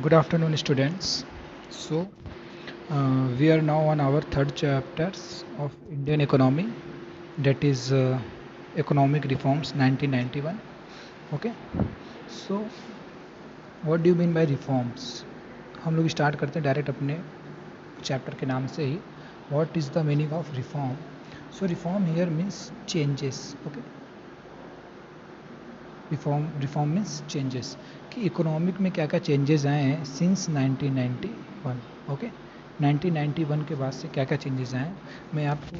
Good afternoon, students. So, we are now on our third chapters of Indian economy, that is economic reforms 1991. Okay. So, what do you mean by reforms? हम लोग start करते हैं direct अपने chapter के नाम से ही. What is the meaning of reform? So, reform here means changes. Okay. Reform means changes कि economic में क्या क्या चेंजेस आए हैं सिंस 1991. ओके 1991 के बाद से क्या क्या चेंजेस आए हैं मैं आपको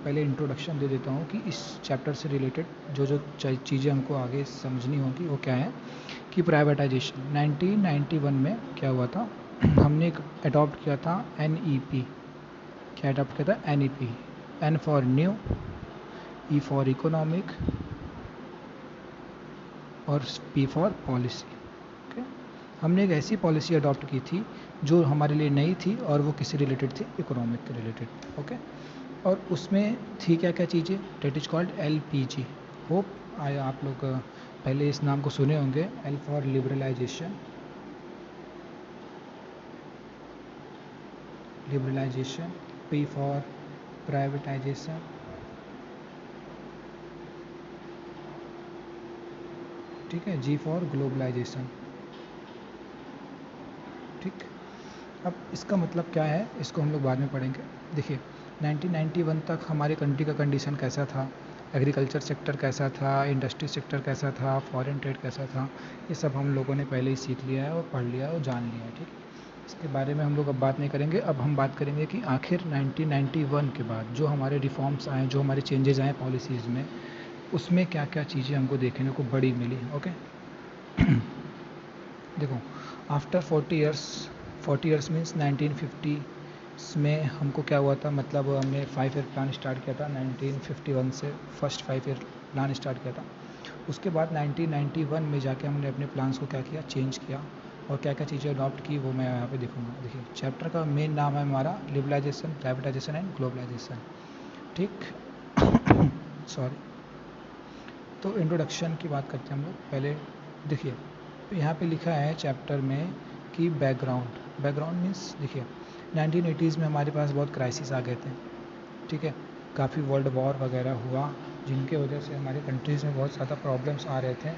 पहले इंट्रोडक्शन दे देता हूँ कि इस चैप्टर से रिलेटेड जो जो चीज़ें हमको आगे समझनी होगी वो क्या है कि प्राइवेटाइजेशन 1991 में क्या हुआ था. हमने अडॉप्ट किया था NEP. क्या अडॉप्ट किया था? NEP. N for new, E for economic और P फॉर पॉलिसी. ओके हमने एक ऐसी पॉलिसी अडॉप्ट की थी जो हमारे लिए नई थी और वो किससे रिलेटेड थी? इकोनॉमिक के रिलेटेड. ओके और उसमें थी क्या क्या चीज़ें? That is called LPG. Hope आया आप लोग पहले इस नाम को सुने होंगे. L for liberalization, P for privatization, ठीक है, G फॉर ग्लोबलाइजेशन. ठीक अब इसका मतलब क्या है इसको हम लोग बाद में पढ़ेंगे. देखिए 1991 तक हमारे कंट्री का कंडीशन कैसा था, एग्रीकल्चर सेक्टर कैसा था, इंडस्ट्री सेक्टर कैसा था, फॉरेन ट्रेड कैसा था, ये सब हम लोगों ने पहले ही सीख लिया है और पढ़ लिया है और जान लिया है. ठीक इसके बारे में हम लोग अब बात नहीं करेंगे. अब हम बात करेंगे कि आखिर 1991 के बाद जो हमारे रिफॉर्म्स आए, जो हमारे चेंजेस आए पॉलिसीज़ में, उसमें क्या क्या चीज़ें हमको देखने को बड़ी मिली. ओके देखो आफ्टर 40 ईयर्स मीन्स 1950 में हमको क्या हुआ था, मतलब हमने 5 ईयर प्लान स्टार्ट किया था 1951 से. फर्स्ट 5 ईयर प्लान स्टार्ट किया था. उसके बाद 1991 में जाके हमने अपने प्लान्स को क्या किया, चेंज किया और क्या क्या चीज़ें अडॉप्ट की वो मैं यहाँ पे दिखाऊंगा. देखिए चैप्टर का मेन नाम है हमारा लिबरलाइजेशन, प्राइवेटाइजेशन एंड ग्लोबलाइजेशन. ठीक सॉरी. तो इंट्रोडक्शन की बात करते हैं हम लोग पहले. देखिए यहाँ पे लिखा है चैप्टर में कि बैकग्राउंड मीन्स देखिए 1980s में हमारे पास बहुत क्राइसिस आ गए थे. ठीक है काफ़ी वर्ल्ड वॉर वगैरह हुआ जिनके वजह से हमारे कंट्रीज़ में बहुत ज़्यादा प्रॉब्लम्स आ रहे थे.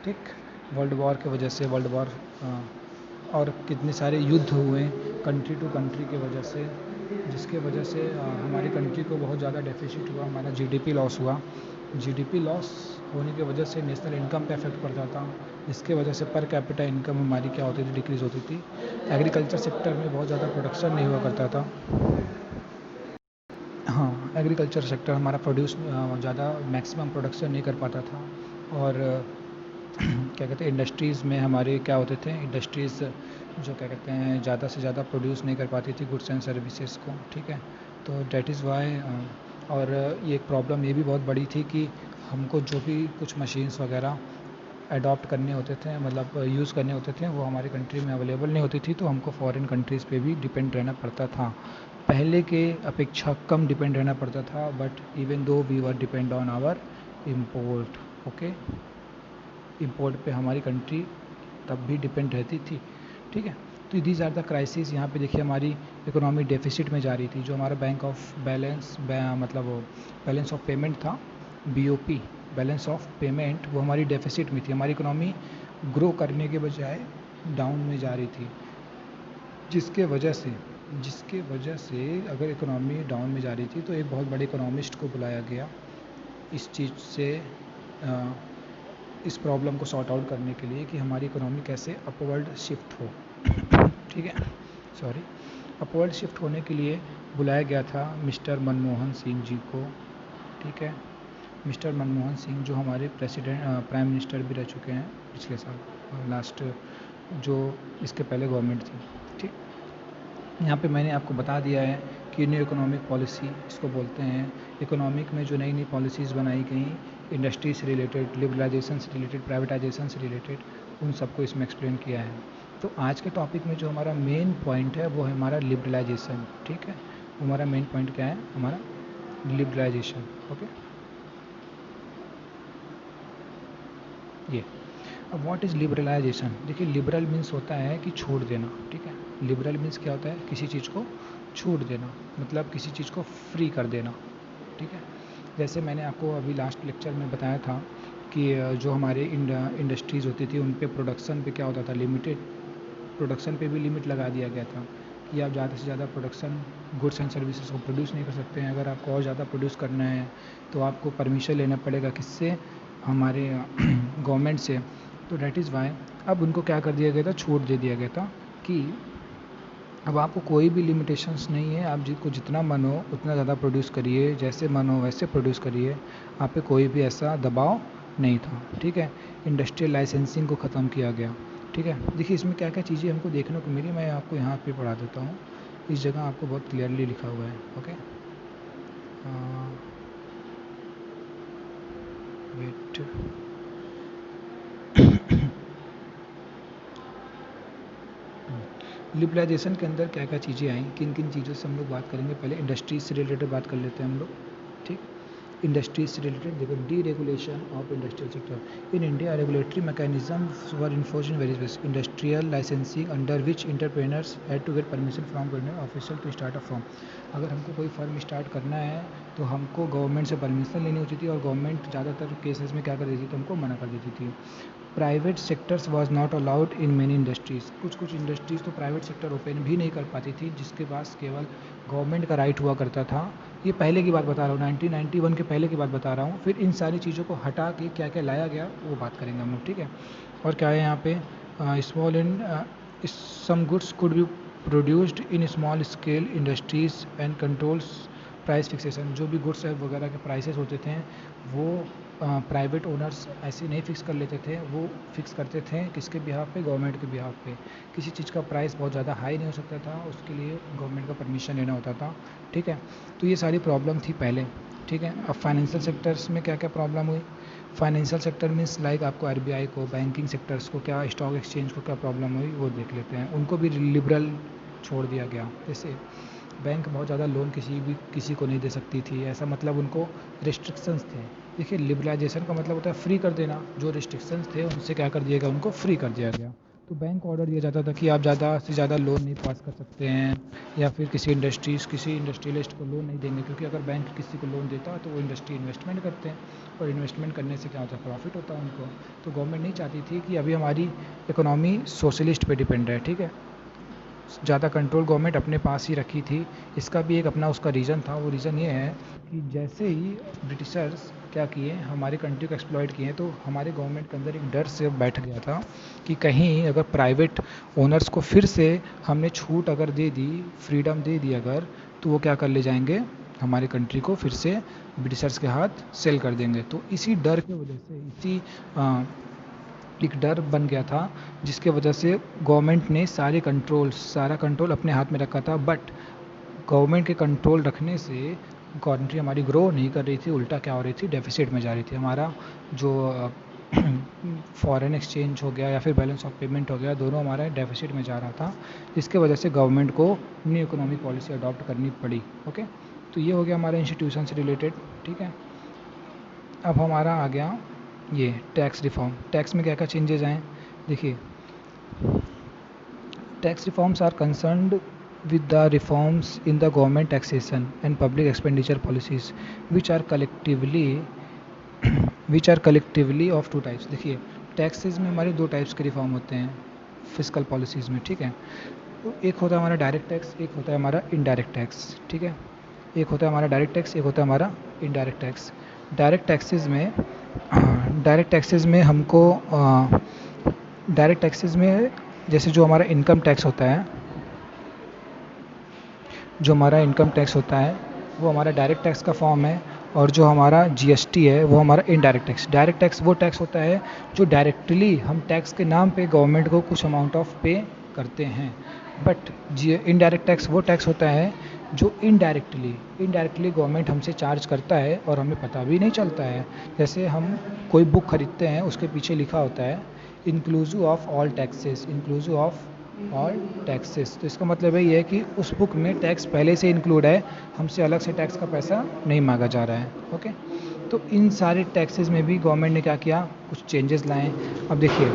ठीक वर्ल्ड वॉर के वजह से और कितने सारे युद्ध हुए कंट्री टू कंट्री के वजह से, जिसके वजह से हमारी कंट्री को बहुत ज़्यादा डेफिसिट हुआ, हमारा GDP लॉस हुआ. GDP लॉस होने की वजह से नेशनल इनकम पे इफेक्ट पड़ता था, जिसके वजह से पर कैपिटा इनकम हमारी क्या होती थी, डिक्रीज़ होती थी. एग्रीकल्चर सेक्टर में बहुत ज़्यादा प्रोडक्शन नहीं हुआ करता था. हाँ एग्रीकल्चर सेक्टर हमारा प्रोड्यूस ज़्यादा मैक्सिमम प्रोडक्शन नहीं कर पाता था. और क्या कहते हैं इंडस्ट्रीज़ में हमारे क्या होते थे, इंडस्ट्रीज़ जो क्या कहते हैं ज़्यादा से ज़्यादा प्रोड्यूस नहीं कर पाती थी गुड्स एंड सर्विसेज को. ठीक है तो डेट इज़ वाई. और ये एक प्रॉब्लम ये भी बहुत बड़ी थी कि हमको जो भी कुछ मशीन्स वगैरह अडॉप्ट करने होते थे, मतलब यूज़ करने होते थे, वो हमारी कंट्री में अवेलेबल नहीं होती थी. तो हमको फॉरेन कंट्रीज़ पे भी डिपेंड रहना पड़ता था. पहले के अपेक्षा कम डिपेंड रहना पड़ता था, but even though we were depend on our import. Okay import पे हमारी कंट्री तब भी डिपेंड रहती थी. ठीक है तो दीज आर द क्राइसिस. यहाँ पे देखिए हमारी इकोनॉमी डेफिसिट में जा रही थी. जो हमारा बैंक ऑफ बैलेंस मतलब बैलेंस ऑफ पेमेंट था, BOP बैलेंस ऑफ पेमेंट, वो हमारी डेफिसिट में थी. हमारी इकोनॉमी ग्रो करने के बजाय डाउन में जा रही थी, जिसके वजह से अगर इकोनॉमी डाउन में जा रही थी तो एक बहुत बड़े इकोनॉमिस्ट को बुलाया गया इस चीज़ से इस प्रॉब्लम को सॉर्ट आउट करने के लिए कि हमारी इकोनॉमी कैसे अपवर्ड शिफ्ट हो. ठीक है सॉरी अपवर्ड शिफ्ट होने के लिए बुलाया गया था मिस्टर मनमोहन सिंह जी को. ठीक है मिस्टर मनमोहन सिंह जो हमारे प्राइम मिनिस्टर भी रह चुके हैं पिछले साल, लास्ट जो इसके पहले गवर्नमेंट थी. ठीक यहाँ पे मैंने आपको बता दिया है कि न्यू इकोनॉमिक पॉलिसी इसको बोलते हैं. इकोनॉमिक में जो नई नई पॉलिसीज़ बनाई गई इंडस्ट्री से रिलेटेड, लिबरलाइजेशन से रिलेटेड, प्राइवेटाइजेशन से रिलेटेड, उन सबको इसमें एक्सप्लेन किया है. तो आज के टॉपिक में जो हमारा मेन पॉइंट है वो है हमारा लिबरलाइजेशन. ठीक है हमारा मेन पॉइंट क्या है, हमारा लिबरलाइजेशन. ओके ये अब व्हाट इज़ लिबरलाइजेशन? देखिए लिबरल मीन्स होता है कि छोड़ देना, ठीक है। लिबरल मीन्स क्या होता है? किसी चीज़ को छूट देना, मतलब किसी चीज़ को फ्री कर देना, ठीक है। जैसे मैंने आपको अभी लास्ट लेक्चर में बताया था कि जो हमारे इंडस्ट्रीज़ होती थी उन पे प्रोडक्शन पे क्या होता था, लिमिटेड प्रोडक्शन पे भी लिमिट लगा दिया गया था कि आप ज़्यादा से ज़्यादा प्रोडक्शन गुड्स एंड सर्विसेज को प्रोड्यूस नहीं कर सकते हैं। अगर आपको और ज़्यादा प्रोड्यूस करना है तो आपको परमिशन लेना पड़ेगा, किससे? हमारे गवर्नमेंट से। तो डैट इज़ वाई अब उनको क्या कर दिया गया था, छूट दे दिया गया था कि अब आपको कोई भी लिमिटेशंस नहीं है, आप जिसको जितना मन हो उतना ज़्यादा प्रोड्यूस करिए, जैसे मन हो वैसे प्रोड्यूस करिए, आप पे कोई भी ऐसा दबाव नहीं था, ठीक है। इंडस्ट्रियल लाइसेंसिंग को ख़त्म किया गया, ठीक है। देखिए इसमें क्या क्या चीज़ें हमको देखने को मिली, मैं आपको यहाँ पे पढ़ा देता हूँ। इस जगह आपको बहुत क्लियरली लिखा हुआ है, ओके। वेट, लिबरलाइजेशन के अंदर क्या क्या चीज़ें आई, किन किन चीज़ों से हम लोग बात करेंगे। पहले इंडस्ट्रीज से रिलेटेड बात कर लेते हैं हम लोग, ठीक। इंडस्ट्रीज से रिलेटेड देखो, deregulation of industrial sector in India, regulatory mechanism were enforced in various ways, industrial licensing under which entrepreneurs had to get permission from government official to start a firm. अगर हमको कोई firm start करना है तो हमको government से permission लेनी होती थी, और गवर्नमेंट ज़्यादातर केसेस में क्या कर देती थी, हमको मना कर देती थी। Private sectors was not allowed in many industries, कुछ इंडस्ट्रीज़ तो प्राइवेट सेक्टर ओपन भी नहीं कर पाती थी, जिसके पास केवल गवर्नमेंट का राइट हुआ करता था। ये पहले की बात बता रहा हूँ, 1991 के पहले की बात बता रहा हूँ। फिर इन सारी चीज़ों को हटा के क्या क्या लाया गया वो बात करेंगे हम लोग, ठीक है। और क्या है यहाँ पे, small in some goods could be produced in small scale industries and controls price fixation. जो भी गुड्स वगैरह के प्राइसेस होते थे वो प्राइवेट ओनर्स ऐसे नहीं फिक्स कर लेते थे, वो फिक्स करते थे किसके बिहाफ पे, गवर्नमेंट के बिहाफ पे। किसी चीज़ का प्राइस बहुत ज़्यादा हाई नहीं हो सकता था, उसके लिए गवर्नमेंट का परमिशन लेना होता था, ठीक है। तो ये सारी प्रॉब्लम थी पहले, ठीक है। अब फाइनेंशियल सेक्टर्स में क्या क्या प्रॉब्लम हुई। फाइनेंशियल सेक्टर मीन्स लाइक आपको आरबीआई को, बैंकिंग सेक्टर्स को, क्या स्टॉक एक्सचेंज को क्या प्रॉब्लम हुई वो देख लेते हैं। उनको भी लिबरल छोड़ दिया गया। जैसे बैंक बहुत ज़्यादा लोन किसी को नहीं दे सकती थी, ऐसा मतलब उनको रिस्ट्रिक्शंस थे। देखिए लिबरलाइजेशन का मतलब होता है फ्री कर देना, जो रिस्ट्रिक्शंस थे उनसे क्या कर दिया गया, उनको फ्री कर दिया गया। तो बैंक को ऑर्डर दिया जाता था कि आप ज़्यादा से ज़्यादा लोन नहीं पास कर सकते हैं, या फिर किसी इंडस्ट्रियलिस्ट को लोन नहीं देंगे, क्योंकि अगर बैंक किसी को लोन देता तो वो इंडस्ट्री इन्वेस्टमेंट करते हैं, और इन्वेस्टमेंट करने से क्या होता है, प्रॉफिट होता है उनको। तो गवर्नमेंट नहीं चाहती थी कि अभी हमारी इकोनॉमी सोशलिस्ट पे डिपेंड है, ठीक है। ज़्यादा कंट्रोल गवर्नमेंट अपने पास ही रखी थी। इसका भी एक अपना उसका रीज़न था। वो रीज़न ये है कि जैसे ही ब्रिटिशर्स क्या किए, हमारे कंट्री को एक्सप्लॉइट किए, तो हमारे गवर्नमेंट के अंदर एक डर से बैठ गया था कि कहीं अगर प्राइवेट ओनर्स को फिर से हमने छूट अगर दे दी, फ्रीडम दे दी अगर, तो वो क्या कर ले जाएंगे, हमारे कंट्री को फिर से ब्रिटिशर्स के हाथ सेल कर देंगे। तो इसी डर की वजह से, एक डर बन गया था, जिसके वजह से गवर्नमेंट ने सारा कंट्रोल अपने हाथ में रखा था। बट गवर्नमेंट के कंट्रोल रखने से कंट्री हमारी ग्रो नहीं कर रही थी, उल्टा क्या हो रही थी, डेफिसिट में जा रही थी। हमारा जो फॉरेन एक्सचेंज हो गया या फिर बैलेंस ऑफ पेमेंट हो गया, दोनों हमारा डेफिसिट में जा रहा था, जिसके वजह से गवर्नमेंट को न्यू इकोनॉमिक पॉलिसी अडॉप्ट करनी पड़ी, ओके। तो ये हो गया हमारा इंस्टीट्यूशन से रिलेटेड, ठीक है। अब हमारा आ गया ये टैक्स रिफॉर्म। टैक्स में क्या क्या चेंजेस आए, देखिए tax reforms are concerned with the reforms in the government taxation and public expenditure policies which are collectively of two types। देखिए टैक्सेस में हमारे दो टाइप्स के रिफॉर्म होते हैं फिजिकल पॉलिसीज़ में, ठीक है। एक होता है हमारा डायरेक्ट टैक्स, एक होता है हमारा इनडायरेक्ट टैक्स, ठीक है। एक होता है हमारा डायरेक्ट टैक्स, एक होता है हमारा इनडायरेक्ट टैक्स। डायरेक्ट टैक्सेस में हमको डायरेक्ट टैक्सेस में जैसे जो हमारा इनकम टैक्स होता है, वो हमारा डायरेक्ट टैक्स का फॉर्म है, और जो हमारा जीएसटी है वो हमारा इनडायरेक्ट टैक्स। डायरेक्ट टैक्स वो टैक्स होता है जो डायरेक्टली हम टैक्स के नाम पे गवर्नमेंट को कुछ अमाउंट ऑफ पे करते हैं। बट इनडायरेक्ट टैक्स वो टैक्स होता है जो इनडायरेक्टली गवर्नमेंट हमसे चार्ज करता है और हमें पता भी नहीं चलता है। जैसे हम कोई बुक खरीदते हैं, उसके पीछे लिखा होता है इंक्लूसिव ऑफ ऑल टैक्सेस। तो इसका मतलब ये है कि उस बुक में टैक्स पहले से इंक्लूड है, हमसे अलग से टैक्स का पैसा नहीं मांगा जा रहा है, ओके। तो इन सारे टैक्सेस में भी गवर्नमेंट ने क्या किया, कुछ चेंजेस लाए। अब देखिए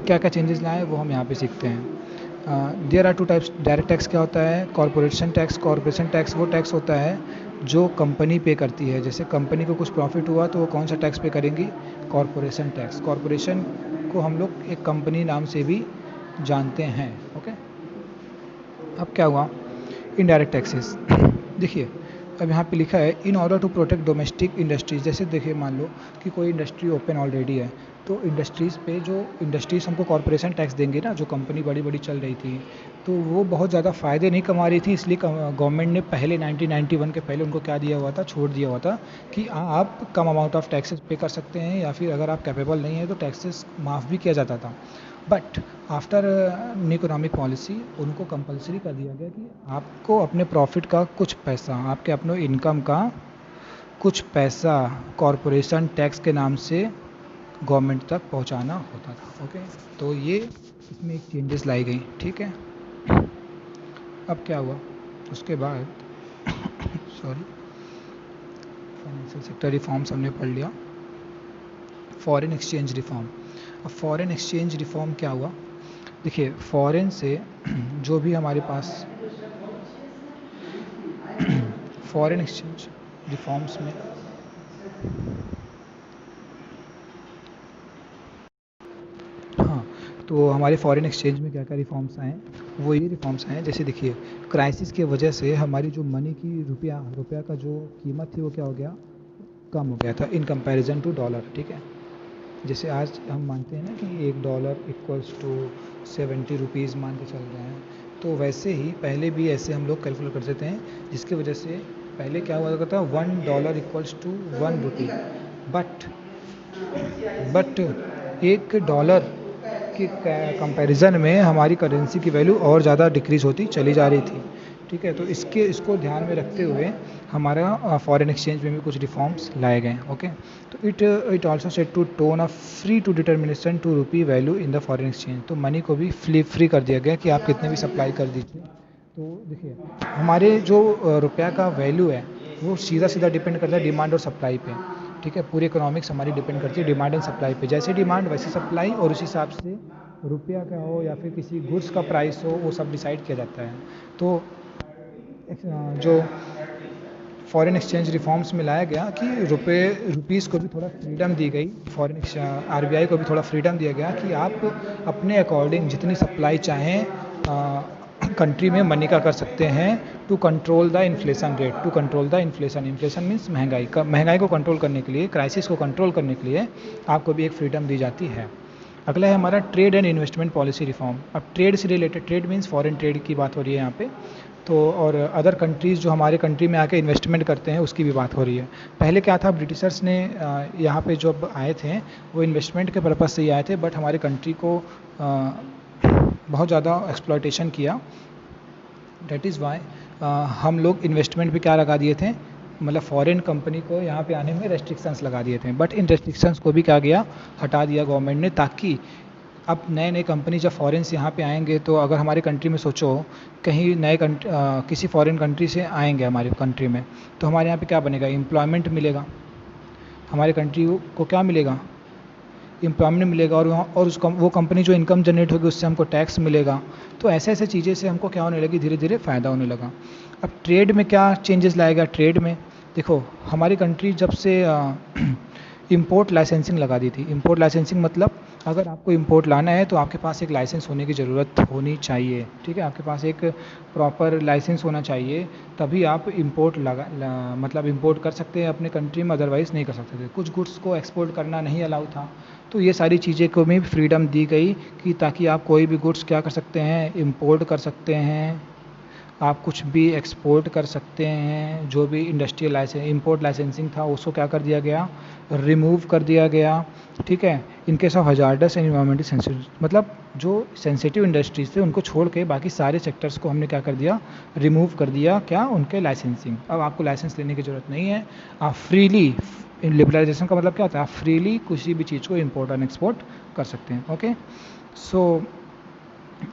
क्या क्या चेंजेस लाए वो हम यहाँ पे सीखते हैं। There are two types. Direct tax क्या होता है, कॉरपोरेशन टैक्स। कॉरपोरेशन टैक्स वो टैक्स होता है जो कंपनी पे करती है। जैसे कंपनी को कुछ प्रॉफिट हुआ तो वो कौन सा टैक्स पे करेंगी, कॉरपोरेशन टैक्स। कॉरपोरेशन को हम लोग एक कंपनी नाम से भी जानते हैं। ओके, अब क्या हुआ, इनडायरेक्ट टैक्सेस। देखिए अब यहाँ पे लिखा है in order to protect domestic industries. जैसे देखिए मान लो कि कोई इंडस्ट्री ओपन ऑलरेडी है, तो इंडस्ट्रीज़ पे जो इंडस्ट्रीज़ हमको कॉरपोरेशन टैक्स देंगे ना, जो कंपनी बड़ी बड़ी चल रही थी तो वो बहुत ज़्यादा फ़ायदे नहीं कमा रही थी, इसलिए गवर्नमेंट ने पहले 1991 के पहले उनको क्या दिया हुआ था, छोड़ दिया हुआ था कि आप कम अमाउंट ऑफ टैक्सेस पे कर सकते हैं, या फिर अगर आप कैपेबल नहीं है तो टैक्सेस माफ़ भी किया जाता था। बट आफ्टर इकोनॉमिक पॉलिसी उनको कंपलसरी कर दिया गया कि आपको अपने प्रॉफिट का कुछ पैसा, आपके अपने इनकम का कुछ पैसा कॉरपोरेशन टैक्स के नाम से गवर्नमेंट तक पहुंचाना होता था। ओके, तो ये इसमें एक चेंजेस लाई गई। ठीक है, अब क्या हुआ उसके बाद सॉरी, फाइनेंशियल सेक्टर रिफॉर्म्स हमने पढ़ लिया। Foreign exchange reform. अब फॉरेन एक्सचेंज रिफॉर्म क्या हुआ, देखिए फॉरेन से जो भी हमारे पास फॉरेन एक्सचेंज रिफॉर्म्स में हाँ, तो हमारे फॉरेन एक्सचेंज में क्या क्या रिफॉर्म्स आए, वो ये रिफॉर्म्स आए। जैसे देखिए क्राइसिस की वजह से हमारी जो मनी की रुपया का जो कीमत थी वो क्या हो गया, कम हो गया था इन कंपैरिजन टू डॉलर। ठीक है, जैसे आज हम मानते हैं ना कि $1 इक्वल्स टू 70 रुपीज़ मान के चल रहे हैं, तो वैसे ही पहले भी ऐसे हम लोग कैलकुलेट कर देते हैं, जिसकी वजह से पहले क्या हुआ करता था, $1 इक्वल्स टू 1 रुपी। बट $1 के कंपैरिजन में हमारी करेंसी की वैल्यू और ज़्यादा डिक्रीज होती चली जा रही थी। ठीक है, तो इसको ध्यान में रखते हुए हमारा फॉरेन एक्सचेंज में भी कुछ रिफॉर्म्स लाए गए। ओके, तो it also set to tone a free to determination to rupee value in the foreign exchange. तो मनी को भी फ्री कर दिया गया कि आप कितने भी सप्लाई कर दीजिए। तो देखिए हमारे जो रुपया का वैल्यू है वो सीधा सीधा डिपेंड करता है डिमांड और सप्लाई पे। ठीक है, पूरी इकोनॉमिक्स हमारी डिपेंड करती है डिमांड एंड सप्लाई पे। जैसे डिमांड वैसे सप्लाई, और उस हिसाब से रुपया का हो या फिर किसी गुड्स का प्राइस हो वो सब डिसाइड किया जाता है। तो जो फॉरेन एक्सचेंज रिफॉर्म्स में लाया गया कि रुपीज़ को भी थोड़ा फ्रीडम दी गई, फॉरेन आरबीआई को भी थोड़ा फ्रीडम दिया गया कि आप अपने अकॉर्डिंग जितनी सप्लाई चाहें कंट्री में मनी का कर सकते हैं, to control the inflation rate. To control the inflation means महंगाई को कंट्रोल करने के लिए, क्राइसिस को कंट्रोल करने के लिए आपको भी एक फ्रीडम दी जाती है। अगला है हमारा trade and investment policy reform. अब ट्रेड से related, trade means foreign trade की बात हो रही है यहाँ पे, तो और अदर कंट्रीज़ जो हमारे कंट्री में आके इन्वेस्टमेंट करते हैं उसकी भी बात हो रही है। पहले क्या था, ब्रिटिशर्स ने यहाँ पे जब आए थे वो इन्वेस्टमेंट के पर्पज़ से ही आए थे, बट हमारी कंट्री को बहुत ज़्यादा एक्सप्लॉयटेशन किया। डेट इज़ वाई हम लोग इन्वेस्टमेंट पे क्या लगा दिए थे, मतलब फॉरेन कंपनी को यहाँ पे आने में रेस्ट्रिक्शंस लगा दिए थे। बट इन रेस्ट्रिक्शंस को भी क्या गया, हटा दिया गवर्नमेंट ने, ताकि अब नए नए कंपनी जब फॉरेन से यहाँ पे आएंगे तो अगर हमारे कंट्री में सोचो कहीं किसी फॉरेन कंट्री से आएंगे हमारे कंट्री में, तो हमारे यहाँ पे क्या बनेगा, एम्प्लॉयमेंट मिलेगा। हमारे कंट्री को क्या मिलेगा, एम्प्लॉयमेंट मिलेगा, और वहाँ और वो कंपनी जो इनकम जनरेट होगी उससे हमको टैक्स मिलेगा। तो ऐसे ऐसे चीज़ें से हमको क्या होने लगी, धीरे धीरे फ़ायदा होने लगा। अब ट्रेड में क्या चेंजेस लाएगा, ट्रेड में देखो हमारी कंट्री जब से इंपोर्ट लाइसेंसिंग लगा दी थी। इंपोर्ट लाइसेंसिंग मतलब अगर आपको इंपोर्ट लाना है तो आपके पास एक लाइसेंस होने की ज़रूरत होनी चाहिए। ठीक है, आपके पास एक प्रॉपर लाइसेंस होना चाहिए, तभी आप इंपोर्ट मतलब इंपोर्ट कर सकते हैं अपने कंट्री में, अदरवाइज़ नहीं कर सकते थे। कुछ गुड्स को एक्सपोर्ट करना नहीं अलाउ था, तो ये सारी चीज़ें को भी फ्रीडम दी गई कि ताकि आप कोई भी गुड्स क्या कर सकते हैं, इंपोर्ट कर सकते हैं, आप कुछ भी एक्सपोर्ट कर सकते हैं। जो भी इंडस्ट्रियल इंपोर्ट लाइसेंसिंग था उसको क्या कर दिया गया, रिमूव कर दिया गया। ठीक है, in case of hazardous and environmental sensitive, मतलब जो सेंसिटिव इंडस्ट्रीज थे उनको छोड़ के बाकी सारे सेक्टर्स को हमने क्या कर दिया, रिमूव कर दिया, क्या, उनके लाइसेंसिंग। अब आपको लाइसेंस लेने की ज़रूरत नहीं है, आप फ्रीली, लिबरलाइजेशन का मतलब क्या होता है, आप फ्रीली किसी भी चीज़ को इंपोर्ट एंड एक्सपोर्ट कर सकते हैं। ओके, सो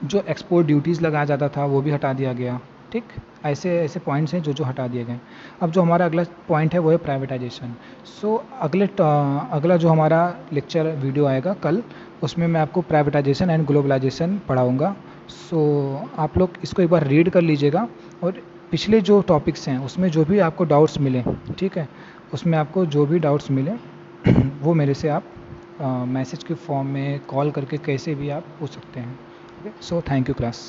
जो एक्सपोर्ट ड्यूटीज़ लगाया जाता था वो भी हटा दिया गया। ठीक, ऐसे ऐसे पॉइंट्स हैं जो जो हटा दिए गए। अब जो हमारा अगला पॉइंट है वो है प्राइवेटाइजेशन। सो अगला जो हमारा लेक्चर वीडियो आएगा कल, उसमें मैं आपको प्राइवेटाइजेशन एंड ग्लोबलाइजेशन पढ़ाऊँगा। सो आप लोग इसको एक बार रीड कर लीजिएगा, और पिछले जो टॉपिक्स हैं उसमें जो भी आपको डाउट्स मिले, ठीक है, उसमें आपको जो भी डाउट्स मिले वो मेरे से आप मैसेज के फॉर्म में, कॉल करके, कैसे भी आप पूछ सकते हैं। Okay, so thank you class.